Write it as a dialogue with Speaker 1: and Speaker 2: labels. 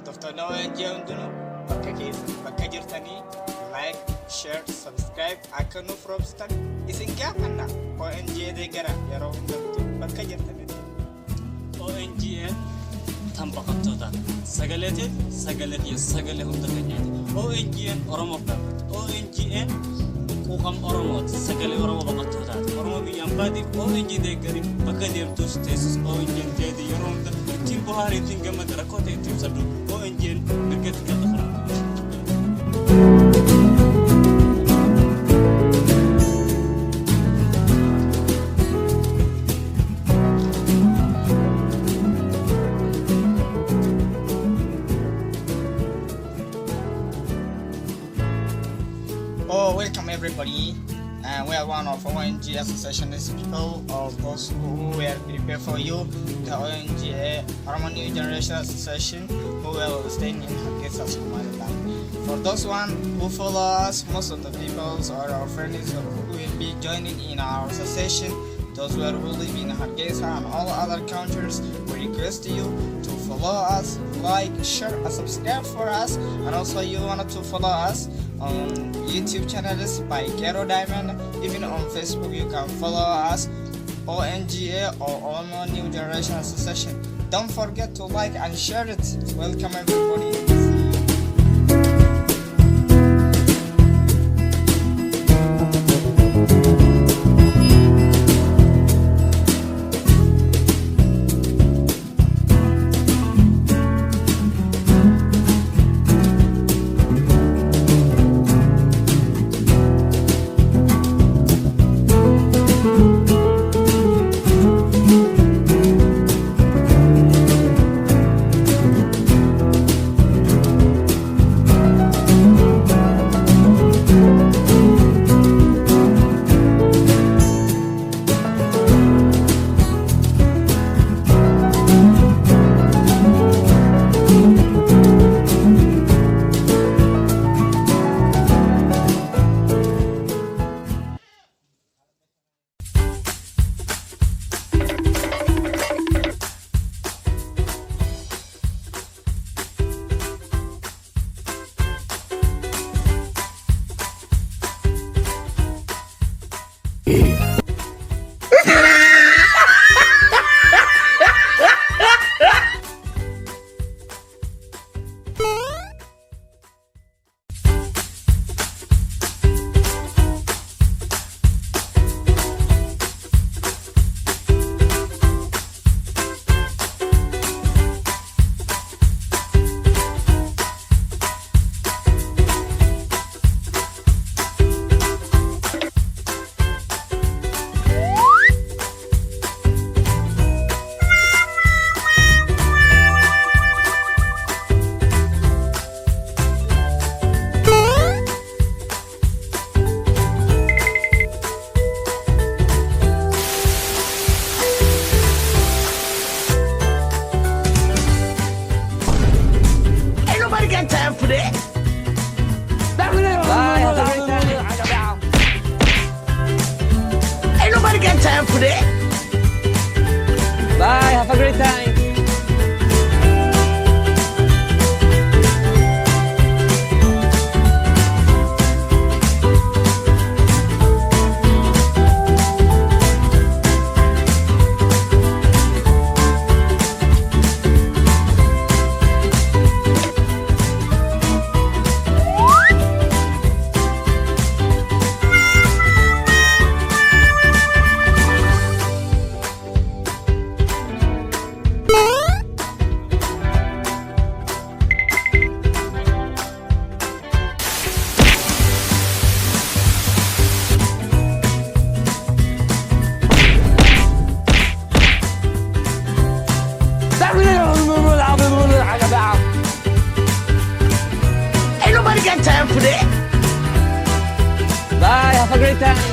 Speaker 1: hordoftoonni ONG hundinuu bakka jirtanii like, share, subscribe akka nuuf roobsitan isin gaafanna. ONG deeggara yeroo hundattuu bakka jirtanii.
Speaker 2: ONG'n tan baqattoota sagaleetiif sagalee hunda keenyaati. ONG'n Oromoof dhaabbata. ONG'n quuqama Oromooti. Sagalee Oromoo baqattootaati. Oromoo biyyaan baatiif ONG deeggariif bakka deemtus teessus ONG'n teeti yeroo hunda ittiin bohaarii ittiin gammada rakkoo ta'e ittiin saddu ONG'n mirgatti galaafama.
Speaker 1: Welcome everybody. We are one of ONG associationist people of those who will prepare for you the ONG Oromo New Generation Association who will stay in Hargeisa, Somaliland. For those one who follow us, most of the people or our friends who will be joining in our association, those who live in Hargeisa and all other countries, we request you to follow us, like, share, and subscribe for us. And also you want to follow us on YouTube channels by Gero Diamond. Even on Facebook you can follow us, ONGA or Oromo New Generation Association. Don't forget to like and share it. Welcome everybody.
Speaker 3: Time for that. Bye, have a great time. Ain't nobody got time for that. Bye, have a great time. Ain't nobody got time for that. Bye, have a great time.